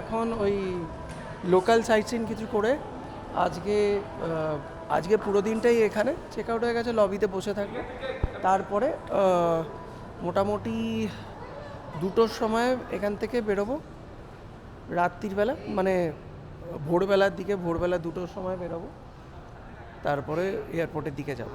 এখন ওই local site scene কিছু করে আজকে পুরো দিনটাই এখানে চেক আউট হয়ে গেছে, লবিতে বসে থাকবে। তারপরে মোটামুটি 2টোর সময় এখান থেকে বেরোবো, রাত্রিবেলা মানে ভোরবেলা 2টোর সময় বেরোবো, তারপরে এয়ারপোর্টের দিকে যাব।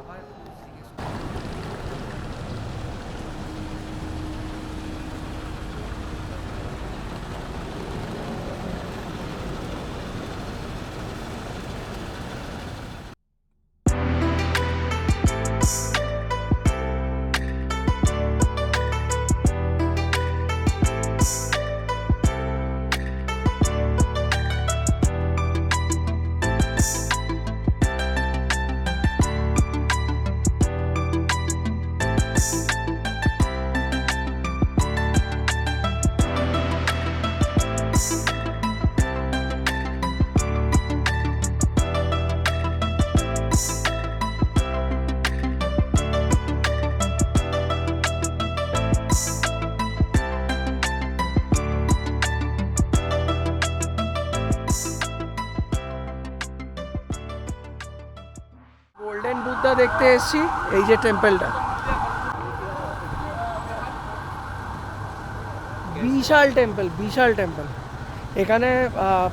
গোল্ডেন বুদ্ধা দেখতে এসেছি, এই যে টেম্পলটা, বিশাল টেম্পল। এখানে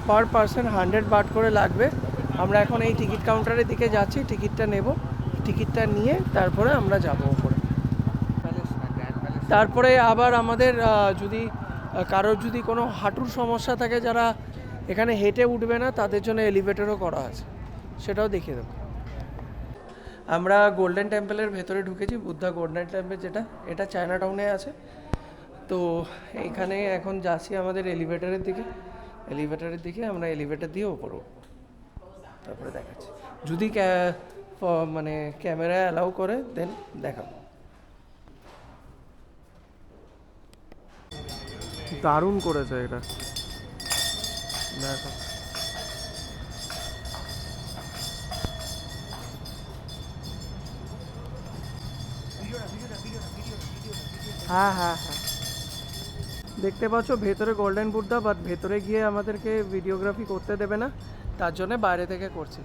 পার পারসন 100 বাট করে লাগবে। আমরা এখন এই টিকিট কাউন্টারের দিকে যাচ্ছি, টিকিটটা নেব, টিকিটটা নিয়ে তারপরে আমরা যাব ওপরে। তারপরে আবার আমাদের কারোর যদি কোনো হাঁটুর সমস্যা থাকে, যারা এখানে হেঁটে উঠবে না, তাদের জন্য এলিভেটরও করা আছে, সেটাও দেখিয়ে দেবো। আমরা গোল্ডেন টেম্পলের ভেতরে ঢুকেছি, বুদ্ধা গোল্ডেন টেম্পল যেটা, এটা চায়না টাউনে আছে। তো এইখানে এখন যাচ্ছি আমাদের এলিভেটরের দিকে। আমরা এলিভেটর দিয়ে ওপরও, তারপরে দেখাচ্ছি যদি মানে ক্যামেরা অ্যালাউ করে, দেন দেখাবো। দারুণ করেছে এটা, দেখো। হ্যাঁ, দেখতে পাচ্ছ ভেতরে গোল্ডেন বুদ্ধা, বাট ভেতরে গিয়ে আমাদেরকে ভিডিওগ্রাফি করতে দেবে না, তার জন্য বাইরে থেকে করছি।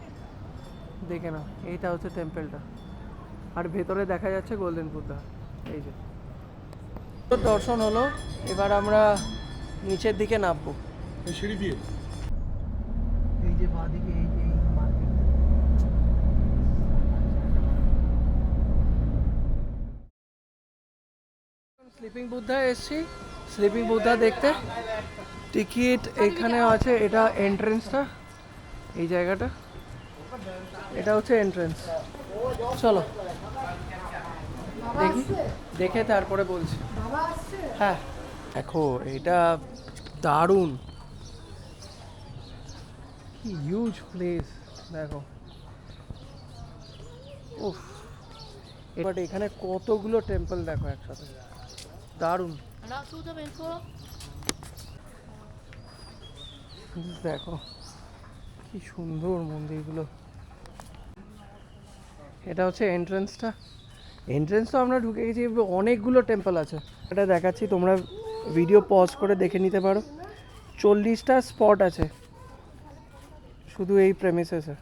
দেখে নাও, এইটা হচ্ছে টেম্পলটা, আর ভেতরে দেখা যাচ্ছে গোল্ডেন বুদ্ধা। এই যে দর্শন হলো, এবার আমরা নিচের দিকে নামবো সিঁড়ি দিয়ে। এই যে বাঁদিকে এই যে মার্কেট, স্লিপিং বুদ্ধা এসছি, স্লিপিং বুদ্ধা দেখতে। টিকিট এখানে আছে, এটা এন্ট্রেন্সটা, এই জায়গাটা, এটা হচ্ছে এন্ট্রেন্স। চলো দেখে তারপরে বলছি। হ্যাঁ দেখো, এটা দারুণ, কি হিউজ প্লেস দেখো। উফ, বাট এখানে কতগুলো টেম্পল দেখো একসাথে, দারুণ। দেখো কি সুন্দর মন্দিরগুলো। এটা হচ্ছে এন্ট্রেন্স তো আমরা ঢুকে গেছি, অনেকগুলো টেম্পল আছে। এটা দেখাচ্ছি, তোমরা ভিডিও পজ করে দেখে নিতে পারো। 40টা স্পট আছে শুধু এই প্রেমিসেসে।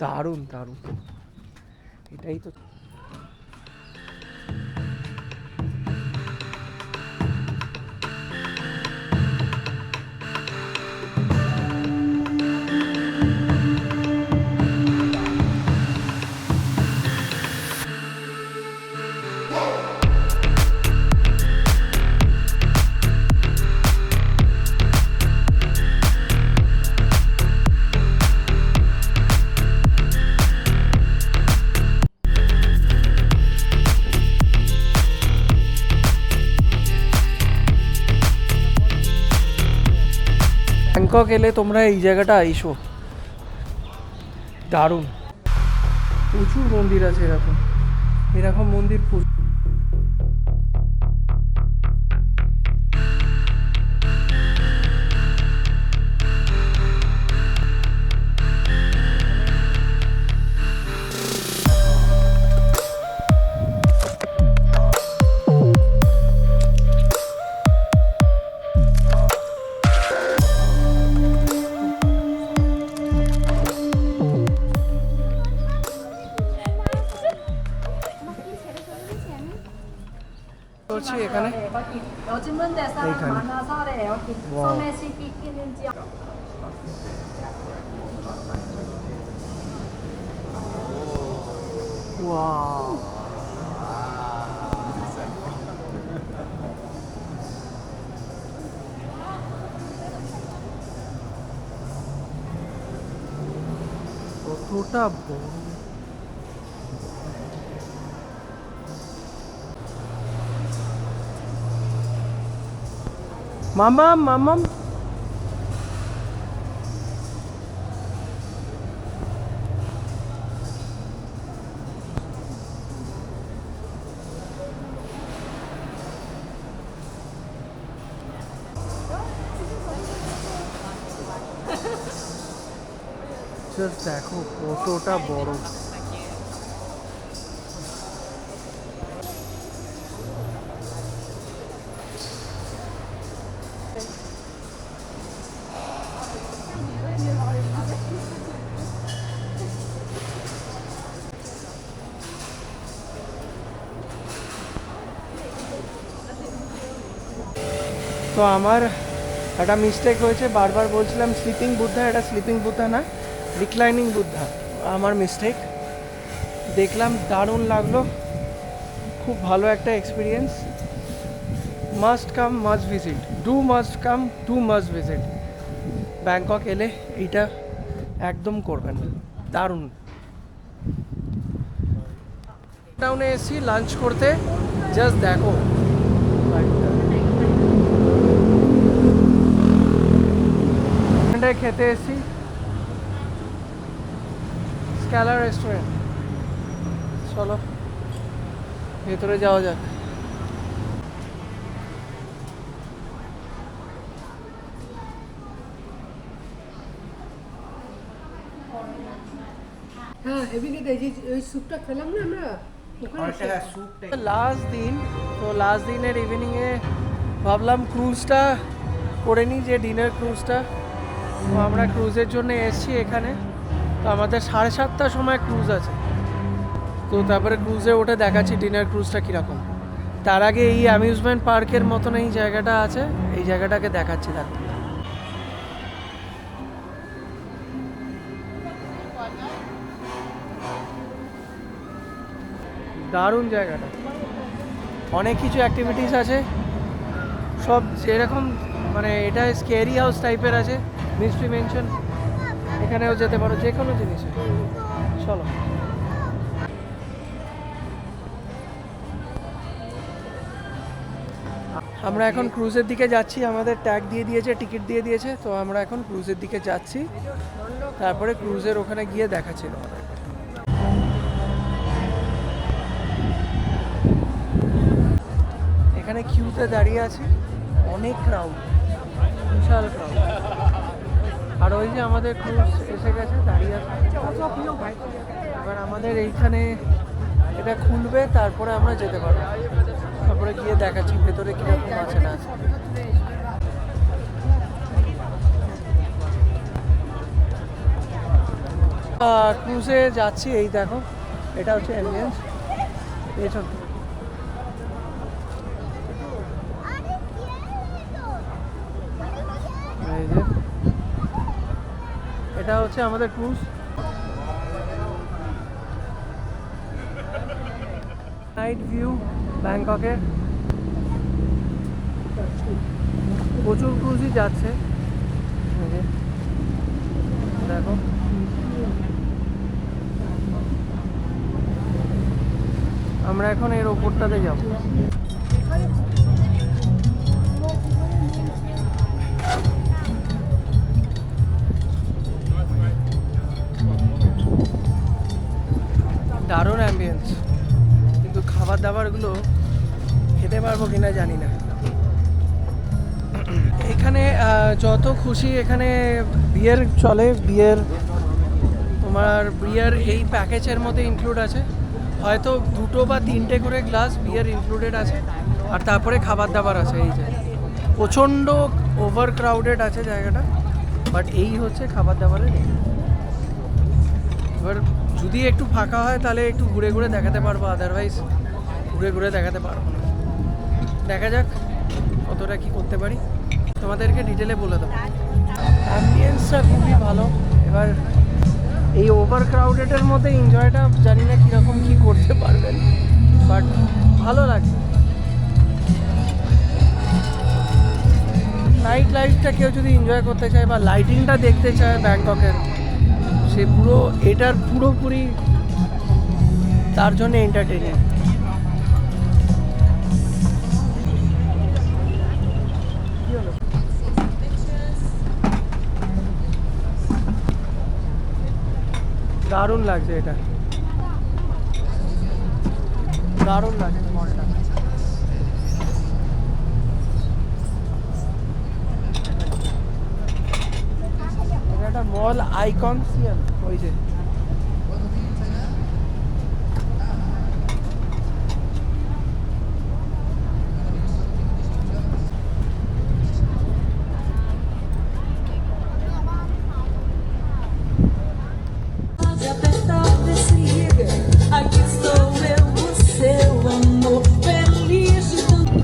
দারুণ, এটাই তো। ব্যাংকক এলে তোমরা এই জায়গাটা আইসো, দারুণ। প্রচুর মন্দির আছে, এরকম মন্দির প্রচুর। করছি এখানে। এইখানে ওয়াও, কতটা বড়। মামাম মামাম জাস্ট দেখো কতটা বড়। তো আমার একটা মিস্টেক হয়েছে, বারবার বলছিলাম স্লিপিং বুদ্ধা, এটা স্লিপিং বুদ্ধা না, রিক্লাইনিং বুদ্ধা। আমার মিস্টেক। দেখলাম, দারুণ লাগলো, খুব ভালো একটা experience. Must come must visit, do must come do must visit. Bangkok এলে এইটা একদম করবেন, দারুণ। টাউনে এসেছি লাঞ্চ করতে, জাস্ট দেখো খেতে এসেছি স্ক্যালার রেস্টুরেন্ট। চলো ভেতরে যাওয়া যাক। হ্যাঁ, এদিকে এই স্যুপটা খেলাম না আমরা লাস্ট দিন। তো লাস্ট দিনের ইভিনিংয়ে ভাবলাম ক্রুজটা করে নিই, যে ডিনার ক্রুজটা। তো আমরা ক্রুজের জন্য এসেছি এখানে। তো আমাদের 7:30টার সময় ক্রুজ আছে। তো তারপরে ক্রুজে ওঠে দেখাচ্ছি ডিনার ক্রুজটা কীরকম। তার আগে এই অ্যামিউজমেন্ট পার্কের মতন এই জায়গাটা আছে, এই জায়গাটাকে দেখাচ্ছি। দেখো দারুণ জায়গাটা, অনেক কিছু অ্যাক্টিভিটিস আছে সব যেরকম, মানে এটা স্কেরি হাউস টাইপের আছে, মিস্ট্রি মেনশন, এখানেও যেতে পারো, যে কোনো জিনিসে। চলো আমরা এখন ক্রুজের দিকে যাচ্ছি। আমাদের ট্যাগ দিয়ে দিয়েছে, টিকিট দিয়ে দিয়েছে। তো আমরা এখন ক্রুজের দিকে যাচ্ছি, তারপরে ক্রুজের ওখানে গিয়ে দেখাচ্ছি আমাদের। এখানে কিউতে দাঁড়িয়ে আছি, অনেক ক্রাউড, বিশাল ক্রাউড। আর ওই যে আমাদের ক্রুজ এসে গেছে, দাঁড়িয়ে আছে। এবার আমাদের এইখানে এটা খুলবে, তারপরে আমরা যেতে পারবো। তারপরে গিয়ে দেখাচ্ছি ভেতরে কীরকম আছে না আছে। ক্রুজে যাচ্ছি, এই দেখো এটা হচ্ছে অ্যাম্বিয়েন্স। পেছন এই যে এটা হচ্ছে আমাদের ক্রুজ। নাইট ভিউ ব্যাংককের, প্রচুর ক্রুজই যাচ্ছে। দেখো আমরা এখন এর ওপরটাতে যাব। দারুণ অ্যাম্বিয়েন্স, কিন্তু খাবার দাবারগুলো খেতে পারবো কিনা জানি না। এখানে যত খুশি এখানে বিয়ার চলে, বিয়ার তোমার বিয়ার এই প্যাকেজের মধ্যে ইনক্লুড আছে, হয়তো 2 বা 3টে করে গ্লাস বিয়ার ইনক্লুডেড আছে, আর তারপরে খাবার দাবার আছে। এই যে প্রচণ্ড ওভার ক্রাউডেড আছে জায়গাটা, বাট এই হচ্ছে খাবার দাবারের। এবার যদি একটু ফাঁকা হয় তাহলে একটু ঘুরে ঘুরে দেখাতে পারবো, আদারওয়াইজ ঘুরে ঘুরে দেখাতে পারবো না। দেখা যাক কতটা কি করতে পারি, তোমাদেরকে ডিটেলে বলে দেবো। অ্যাম্বিয়েন্সটা খুবই ভালো। এবার এই ওভার ক্রাউডেডের মধ্যে এনজয়টা জানি না কীরকম কী করতে পারবেন, বাট ভালো লাগবে। নাইট লাইফটা কেউ যদি এনজয় করতে চায় বা লাইটিংটা দেখতে চায় ব্যাংককের, সে পুরো এটার পুরোপুরি তার জন্য এন্টারটেনিং। দারুণ লাগছে, এটা দারুণ লাগছে মলটা। এটা একটা মল আইকন সিএম ওই যে। Apesar desse liga, aqui estou eu, o seu amor, feliz de tanto.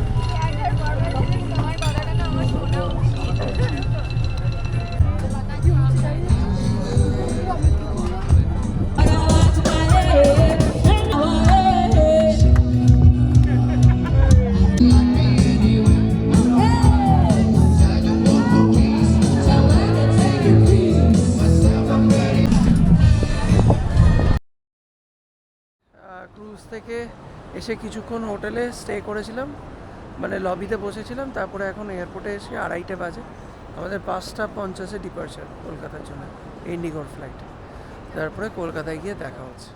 Cruise থেকে এসে কিছুক্ষণ হোটেলে স্টে করেছিলাম, মানে লবিতে বসেছিলাম। তারপরে এখন এয়ারপোর্টে এসে 2:30 বাজে, আমাদের 5:50 ডিপার্চার কলকাতার জন্য ইন্ডিগোর ফ্লাইট। তারপরে কলকাতায় গিয়ে দেখা হচ্ছে।